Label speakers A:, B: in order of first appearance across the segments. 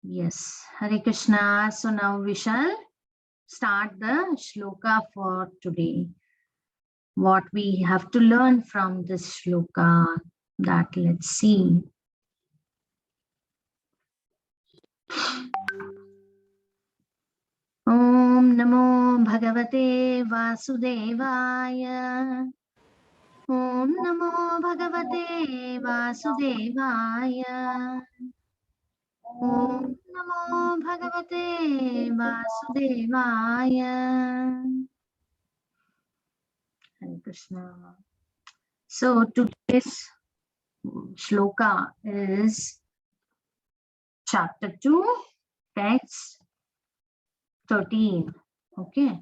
A: Yes, Hare Krishna. So now we shall start the shloka for today. What we have to learn from this shloka, that let's see. Om Namo Bhagavate Vasudevaya. Om Namo Bhagavate Vasudevaya. Om Namo Bhagavate Vasudevaya. Hare Krishna. So today's shloka is chapter 2, text 13. Okay.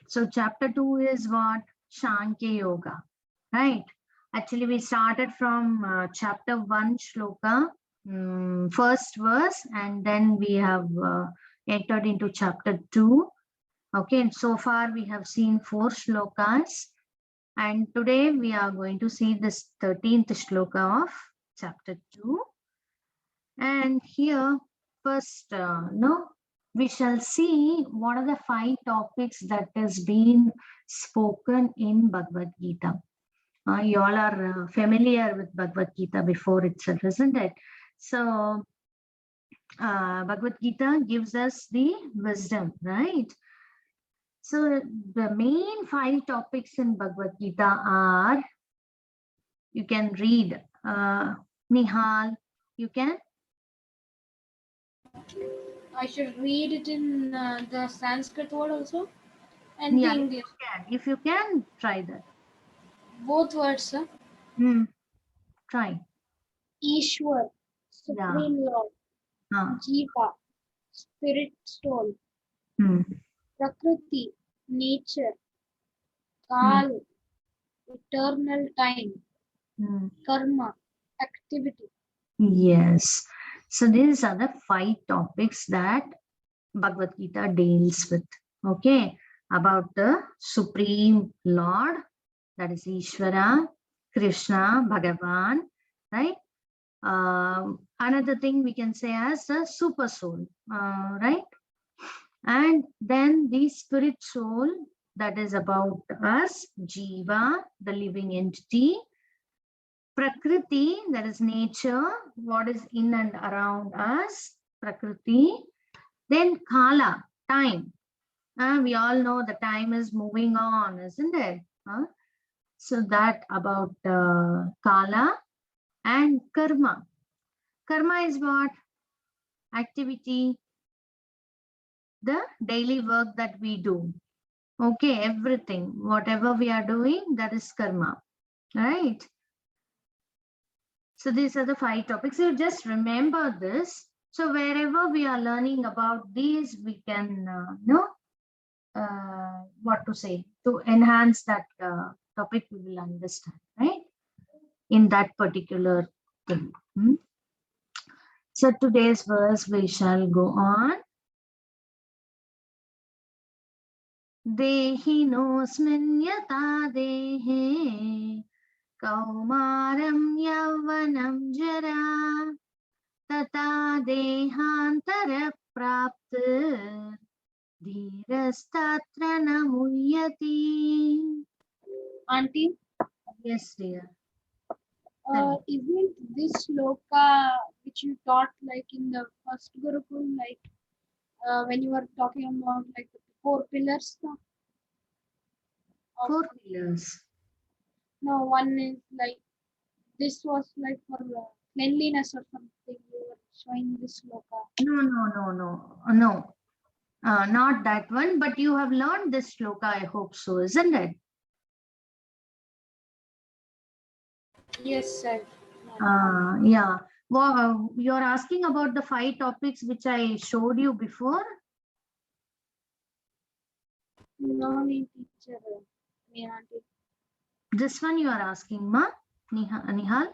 A: So chapter 2 is what? Shankya Yoga. Right. Actually, we started from chapter 1 shloka, first verse, and then we have entered into chapter 2. Okay. And so far we have seen 4 shlokas. And today we are going to see this 13th shloka of chapter 2. And here, first, we shall see what are the 5 topics that has been spoken in Bhagavad Gita. You all are familiar with Bhagavad Gita before itself, isn't it? So, Bhagavad Gita gives us the wisdom, right? So, the main 5 topics in Bhagavad Gita are, you can read, Nihal, you can?
B: I should read it in the Sanskrit word also and the
A: Yeah,
B: English.
A: if you can, try that.
B: Both words, sir.
A: Try.
B: Ishwar, Supreme Lord. Jiva, Spirit Soul. Prakriti, Nature. Kal, Eternal Time. Karma, Activity.
A: Yes. So these are the 5 topics that Bhagavad Gita deals with. Okay. About the Supreme Lord, that is Ishvara, Krishna, Bhagavan, right? Another thing we can say as the super soul, right? And then the spirit soul, that is about us, Jiva, the living entity. Prakriti, that is nature, what is in and around us, Prakriti. Then Kala, time. We all know the time is moving on, isn't it? So that about Kala. And Karma. Karma is what? Activity, the daily work that we do. Okay, everything, whatever we are doing, that is Karma, right? So these are the 5 topics. So just remember this. So wherever we are learning about these, we can know what to say to enhance that topic. We will understand, right? In that particular thing. So today's verse we shall go on. Dehinosmin yata dehe kaumaram yavanam jara tata dehantara prapta dhirastatra namuyati.
B: Auntie?
A: Yes, dear.
B: Isn't this shloka which you taught like in the first Gurukul, like when you were talking about like the 4 pillars?
A: 4 pillars.
B: No, one is like this was like for cleanliness or something. You were showing this shloka.
A: No. Not that one, but you have learned this shloka, I hope so, isn't it?
B: Yes, sir.
A: Yeah. Well, you're asking about the 5 topics which I showed you before?
B: No, teacher.
A: This one you are asking, Ma? Nihal?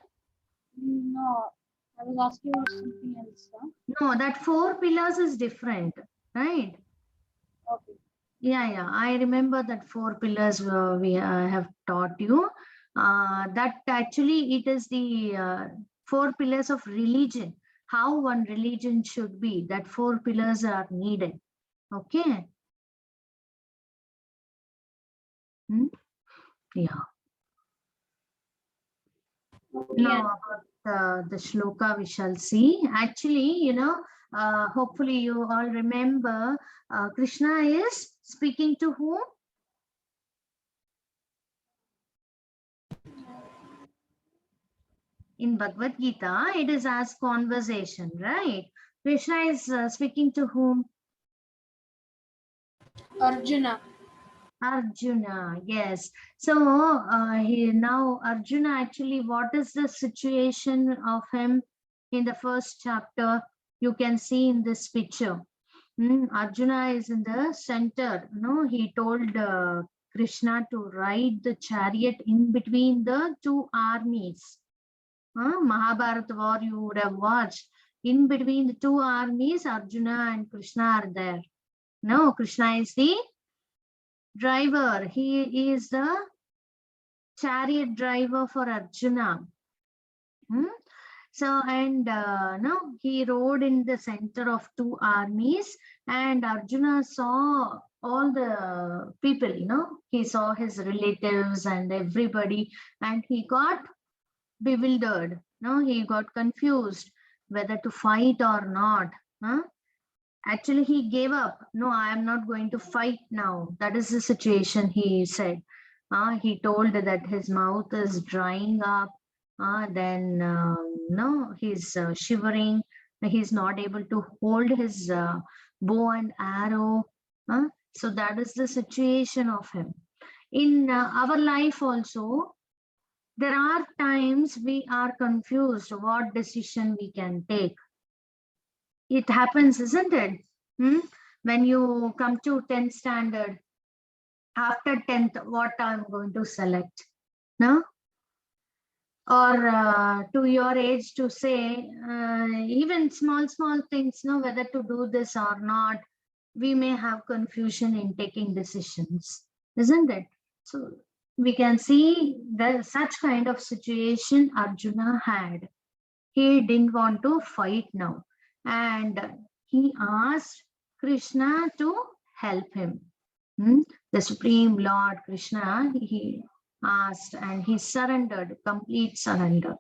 B: No, I was asking about something else. Huh?
A: No, that 4 pillars is different, right?
B: Okay.
A: Yeah. I remember that 4 pillars we have taught you. That actually it is the 4 pillars of religion. How one religion should be. That 4 pillars are needed. Okay. Yeah. Now about the shloka we shall see. Actually, hopefully you all remember Krishna is speaking to whom? In Bhagavad Gita, it is as conversation, right? Krishna is speaking to whom?
B: Arjuna.
A: Arjuna, yes. So now Arjuna, actually, what is the situation of him in the first chapter? You can see in this picture. Arjuna is in the center. No, he told Krishna to ride the chariot in between the two armies. Mahabharata war you would have watched. In between the two armies, Arjuna and Krishna are there. No, Krishna is the driver. He is the chariot driver for Arjuna. So, and no, he rode in the center of two armies, and Arjuna saw all the people, he saw his relatives and everybody, and he got bewildered. No, he got confused whether to fight or not. Actually, he gave up. No, I am not going to fight now. That is the situation, he said. He told that his mouth is drying up. Then, no, he's shivering. He's not able to hold his bow and arrow. So that is the situation of him. In our life also, there are times we are confused what decision we can take. It happens, isn't it? When you come to 10th standard, after 10th, what I'm going to select? No? Or to your age to say, even small things, whether to do this or not, we may have confusion in taking decisions, isn't it? So we can see that such kind of situation Arjuna had. He didn't want to fight now, and he asked Krishna to help him. The Supreme Lord Krishna, he asked and he surrendered, complete surrender.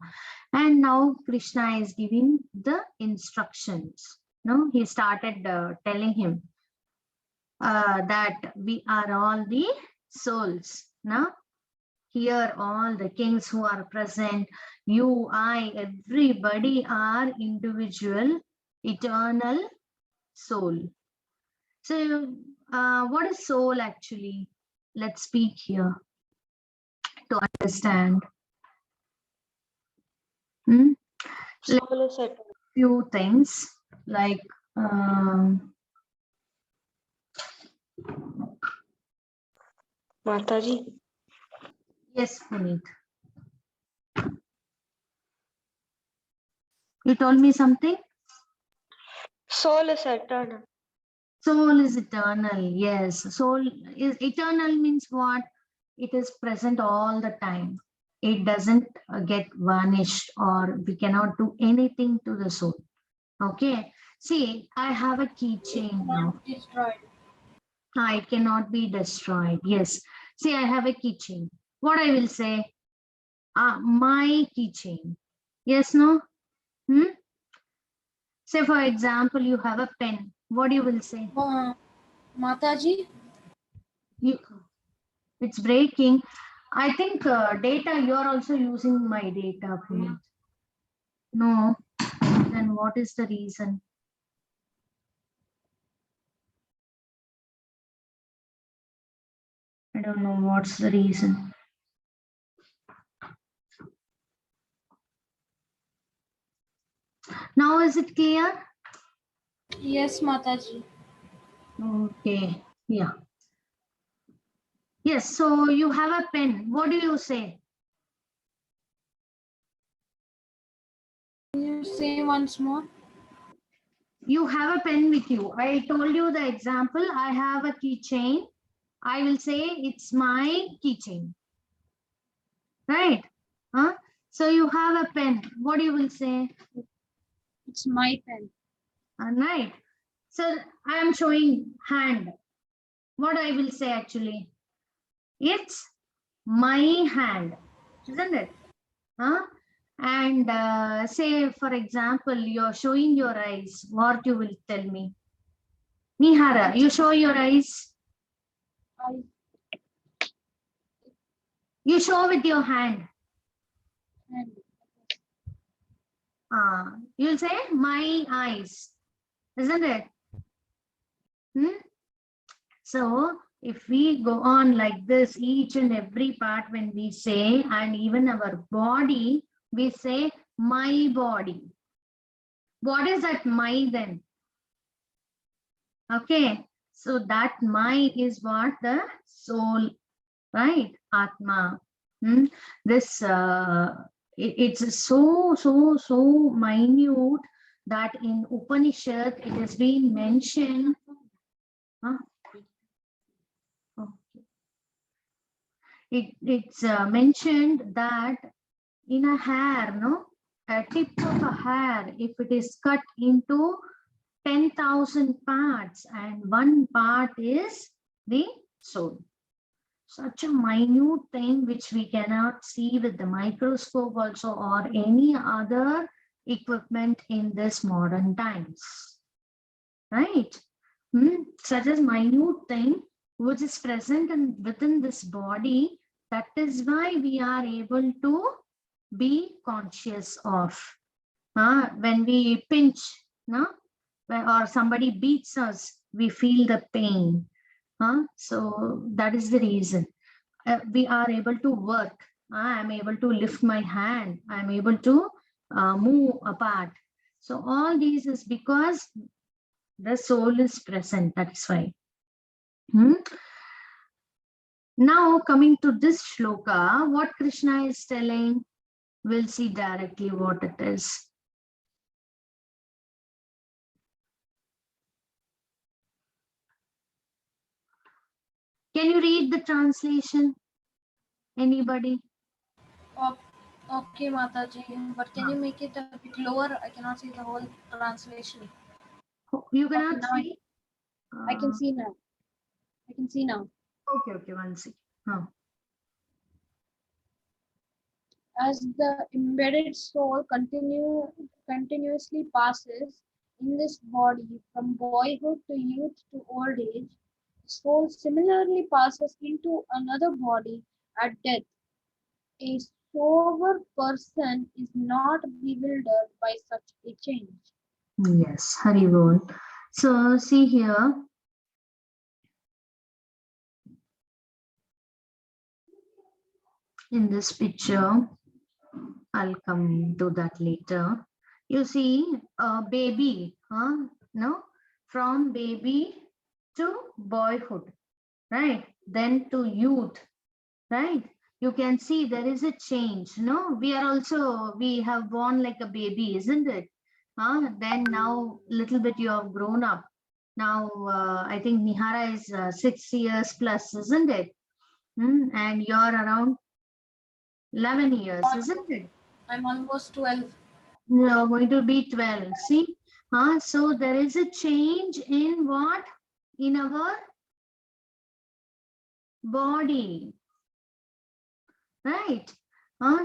A: And now Krishna is giving the instructions. No, he started telling him that we are all the souls. Now, here all the kings who are present, you, I, everybody are individual, eternal soul. So what is soul actually? Let's speak here to understand.
C: Soul is eternal.
A: Few things like
C: Mataji.
A: yes, Puneet. You told me something?
C: Soul is eternal.
A: Soul is eternal. Yes. Soul is eternal means what? It is present all the time. It doesn't get vanished, or we cannot do anything to the soul. Okay. See, I have a keychain now.
B: Destroyed.
A: It cannot be destroyed. Yes. See, I have a keychain. What I will say? My keychain. Yes, no? Say, for example, you have a pen. What you will say?
B: Mataji?
A: It's breaking. I think data, you are also using my data. Puneet. No. Then what is the reason? I don't know what's the reason. Now is it clear?
B: Yes, Mataji.
A: Okay. Yeah. Yes. So you have a pen. What do you say?
B: Can you say once more?
A: You have a pen with you. I told you the example. I have a keychain. I will say it's my keychain. Right? So you have a pen. What you will say?
B: It's my pen.
A: Right. So I am showing hand. What I will say actually? It's my hand, isn't it? Huh? And say, for example, you're showing your eyes. What you will tell me? Nihara, you show your eyes.
B: I
A: You show with your hand.
B: and
A: You'll say my eyes, isn't it? So if we go on like this, each and every part when we say, and even our body, we say my body. What is that my then? Okay, so that my is what? The soul, right? Atma. This it's so minute that in Upanishad it has been mentioned. Huh? Okay. It's mentioned that in a hair, no, a tip of a hair, if it is cut into 10,000 parts and one part is the soul. Such a minute thing which we cannot see with the microscope also or any other equipment in this modern times, right? Such a minute thing which is present within this body, that is why we are able to be conscious of. When we pinch, no? Or somebody beats us, we feel the pain. So that is the reason we are able to work. I'm able to lift my hand. I'm able to move apart. So all these is because the soul is present. That's why. Now coming to this shloka, what Krishna is telling, we'll see directly what it is. Can you read the translation? Anybody?
B: okay, Mataji, but can you make it a bit lower? I cannot see the whole translation.
A: You cannot
B: Okay, now
A: see?
B: I can see now. I can see now.
A: Okay, one second.
B: As the embedded soul continuously passes in this body from boyhood to youth to old age, the soul similarly passes into another body at death. A sober person is not bewildered by such a change.
A: Yes, Hari Bol. So see here. In this picture, I'll come to that later. You see a baby, no? From baby to boyhood, right? Then to youth, right? You can see there is a change, no? We have born like a baby, isn't it? Then now little bit you have grown up. Now I think Nihara is 6 years plus, isn't it? And you're around 11 years, isn't it?
B: I'm almost 12.
A: You're going to be 12. See? So there is a change in what? In our body. Right?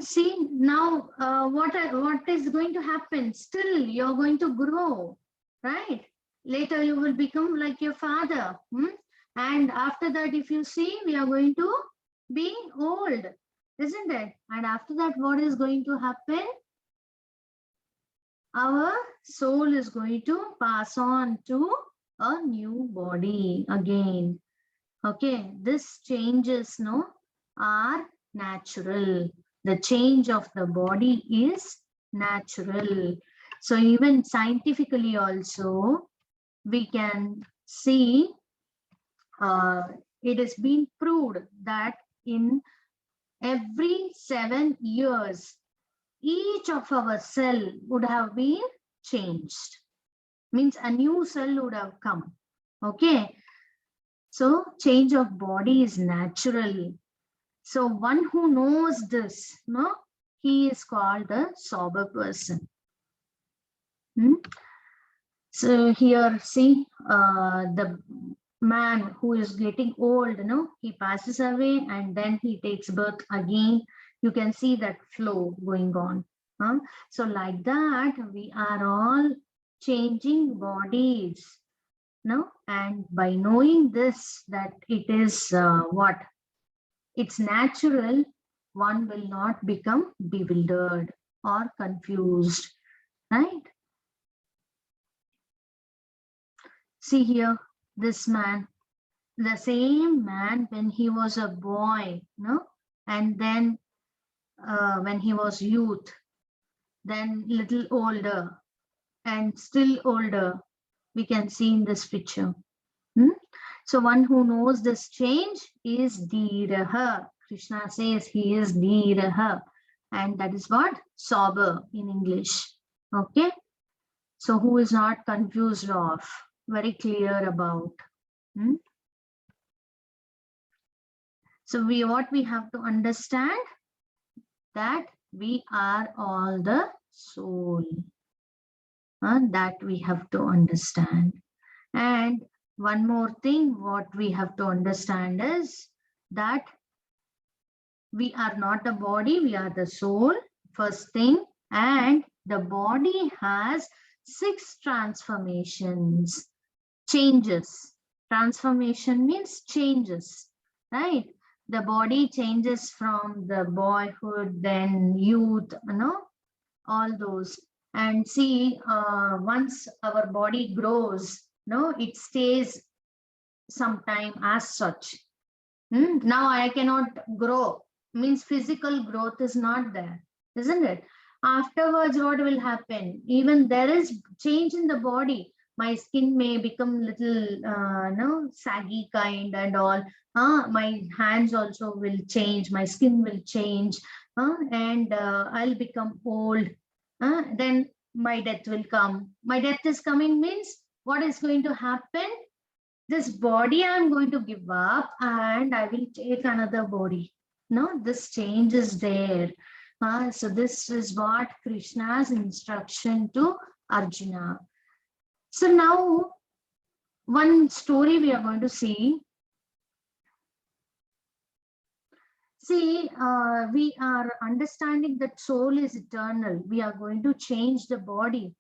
A: See, now what is going to happen? Still, you're going to grow. Right? Later, you will become like your father. And after that, if you see, we are going to be old. Isn't it? And after that, what is going to happen? Our soul is going to pass on to a new body again. Okay, this changes are natural. The change of the body is natural. So even scientifically also, we can see it has been proved that in every 7 years, each of our cell would have been changed. Means a new cell would have come. Okay. So change of body is natural. So one who knows this, he is called the sober person. Hmm? So here, see, the man who is getting old, he passes away and then he takes birth again. You can see that flow going on. Huh? So like that, we are all changing bodies. No, and by knowing this, that it is what? It's natural, one will not become bewildered or confused, right? See here, this man, the same man when he was a boy, no? And then when he was youth, then little older and still older, we can see in this picture. So one who knows this change is Dhiraha. Krishna says he is Dhiraha. And that is what? Sober in English. Okay. So who is not confused of, very clear about. So what we have to understand, that we are all the soul. That we have to understand. And one more thing, what we have to understand is that we are not the body, we are the soul, first thing. And the body has 6 transformations, changes. Transformation means changes, right? The body changes from the boyhood, then youth, all those. And see, once our body grows, it stays sometime as such. Now I cannot grow, means physical growth is not there, isn't it? Afterwards, what will happen? Even there is change in the body. My skin may become little, saggy kind and all. My hands also will change. My skin will change, and I'll become old. Then my death will come. My death is coming means what is going to happen? This body I'm going to give up and I will take another body. No, this change is there. So this is what Krishna's instruction to Arjuna. So now one story we are going to see. See, we are understanding that soul is eternal. We are going to change the body.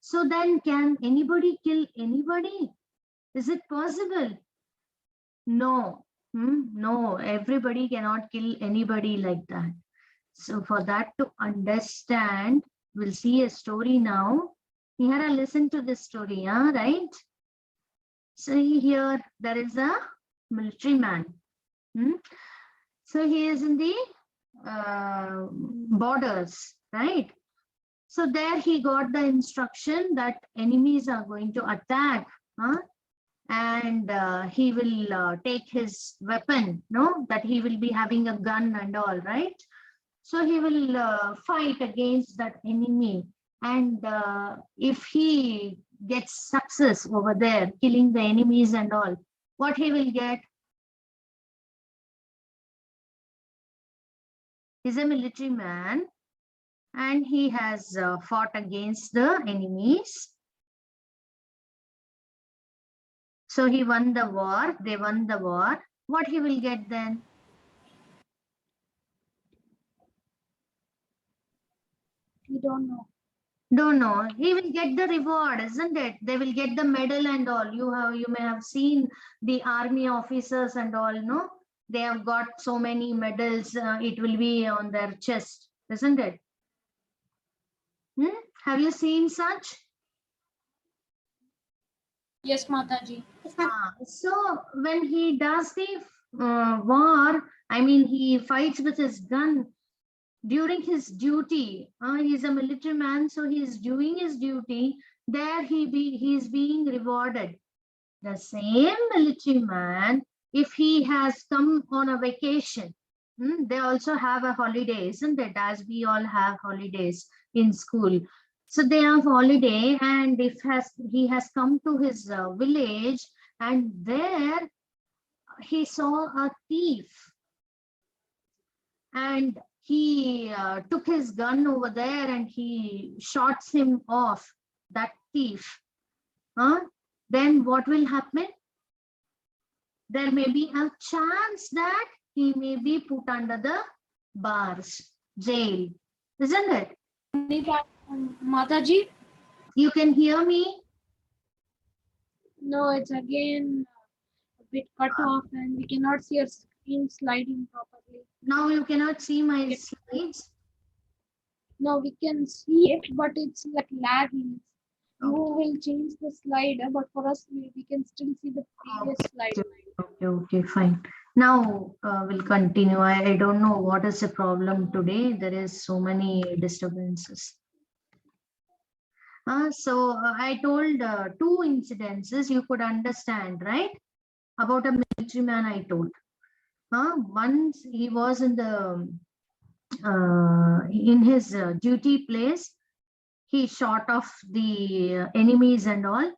A: So then can anybody kill anybody? Is it possible? No. No, everybody cannot kill anybody like that. So for that to understand, we'll see a story now. You have to listen to this story, right? So here there is a military man. So he is in the borders, right? So there he got the instruction that enemies are going to attack, and he will take his weapon, that he will be having a gun and all, right? So he will fight against that enemy. And if he gets success over there, killing the enemies and all, what he will get? He's a military man and he has fought against the enemies. So he won the war, they won the war. What he will get then?
B: We don't know.
A: Don't know. He will get the reward, isn't it? They will get the medal and all. You may have seen the army officers and all, no? They have got so many medals. It will be on their chest, isn't it? Have you seen such?
B: Yes, Mataji.
A: So when he does the war, I mean, he fights with his gun during his duty. He's a military man, so he is doing his duty. There he is being rewarded. The same military man, if he has come on a vacation, they also have a holiday, isn't it? As we all have holidays in school. So they have holiday, and if he has come to his village, and there he saw a thief, and he took his gun over there and he shots him off, that thief, then what will happen? There may be a chance that he may be put under the bars, jail, isn't it?
B: Mataji?
A: You can hear me?
B: No, it's again a bit cut off and we cannot see our screen sliding properly.
A: Now you cannot see my slides.
B: No, we can see it, but it's like lagging. You will change the slide, but for us, we can still see the previous slide.
A: Okay, fine. Now we'll continue. I don't know what is the problem today. There is so many disturbances. I told two incidences you could understand, right? About a military man I told. Once he was in the in his duty place, he shot off the enemies and all.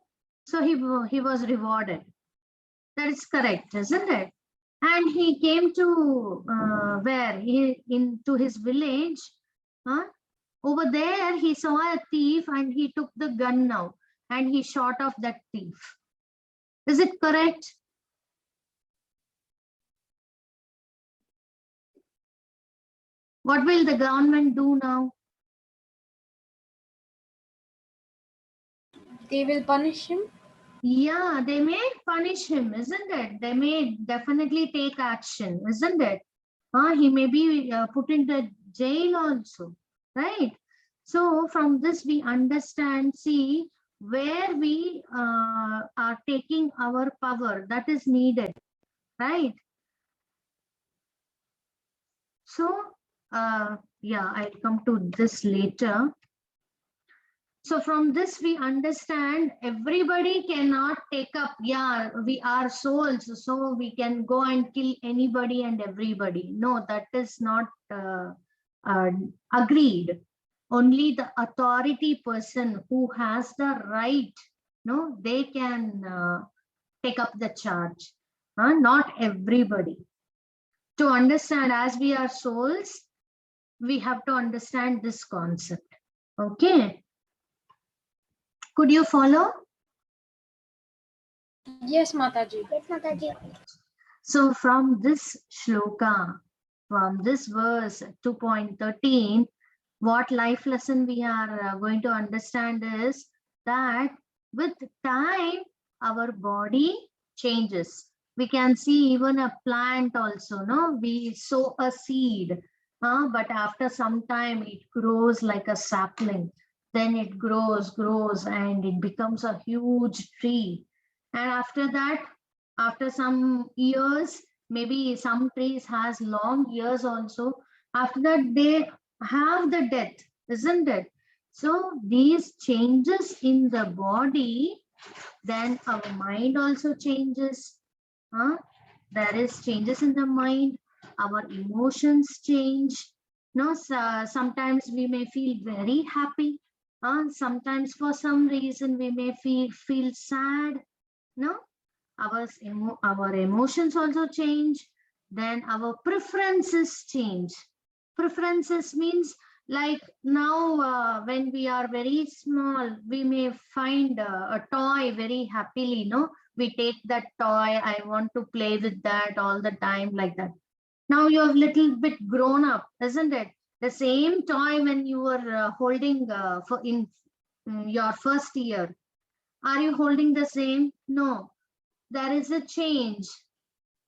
A: So he was rewarded. That is correct, isn't it? And he came to where he into his village. Over there, he saw a thief and he took the gun now and he shot off that thief. Is it correct? What will the government do now?
B: They will punish him?
A: Yeah, they may punish him, isn't it? They may definitely take action, isn't it? He may be put into jail also, right? So from this we understand, see, where we are taking our power, that is needed, right? So, yeah, I'll come to this later. So from this we understand everybody cannot take up, yeah, we are souls, so we can go and kill anybody and everybody. No, that is not agreed. Only the authority person who has the right, no, they can take up the charge, not everybody. To understand, as we are souls, we have to understand this concept, okay? Could you follow?
B: Yes, Mataji.
C: Yes, Mataji.
A: So from this shloka, from this verse 2.13, what life lesson we are going to understand is that with time, our body changes. We can see even a plant also, no? We sow a seed, but after some time it grows like a sapling. Then it grows and it becomes a huge tree. And after that, after some years, maybe some trees has long years also. After that, they have the death, isn't it? So these changes in the body, then our mind also changes. There is changes in the mind, our emotions change. No, sometimes we may feel very happy. Sometimes for some reason we may feel sad. No, our emotions also change. Then our preferences change. Preferences means like now when we are very small, we may find a toy very happily, no? We take that toy, I want to play with that all the time, like that. Now you're a little bit grown up, isn't it? The same toy when you were holding for in your first year, are you holding the same? No, there is a change,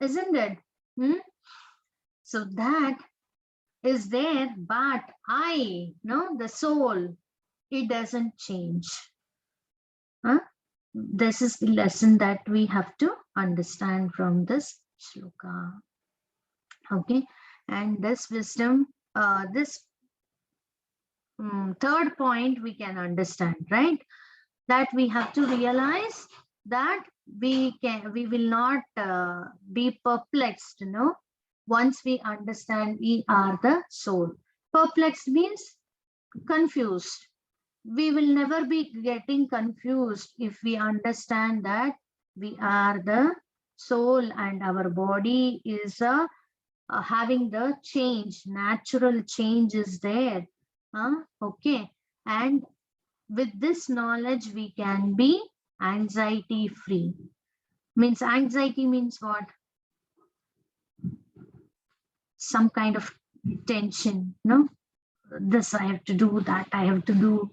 A: isn't it? So that is there, but the soul, it doesn't change. This is the lesson that we have to understand from this shloka. Okay, and this wisdom, this third point we can understand, right? That we have to realize that we will not be perplexed, once we understand we are the soul. Perplexed means confused. We will never be getting confused if we understand that we are the soul and our body is a having the change, natural change is there. Okay. And with this knowledge, we can be anxiety free. Means anxiety means what? Some kind of tension, no? This I have to do, that I have to do.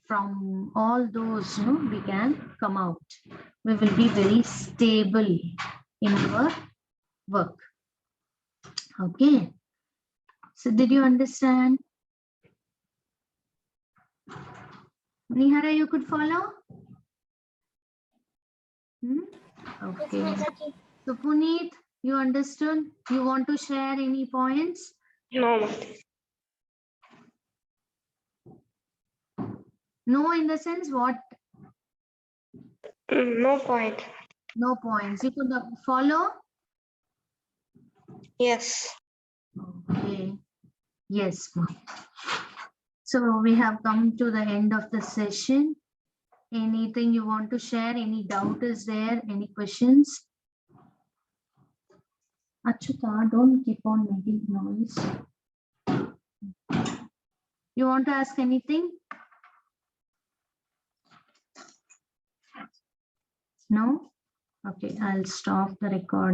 A: From all those, we can come out. We will be very stable in our work. Okay. So did you understand? Nihara, you could follow? Okay. So Puneet, you understood? You want to share any points?
C: No, Mataji.
A: No, in the sense what?
C: No point.
A: No points. You could follow?
C: Yes.
A: Okay. Yes, ma'am. So we have come to the end of the session. Anything you want to share? Any doubt is there? Any questions? Achyuta, don't keep on making noise. You want to ask anything? No? Okay, I'll stop the recording.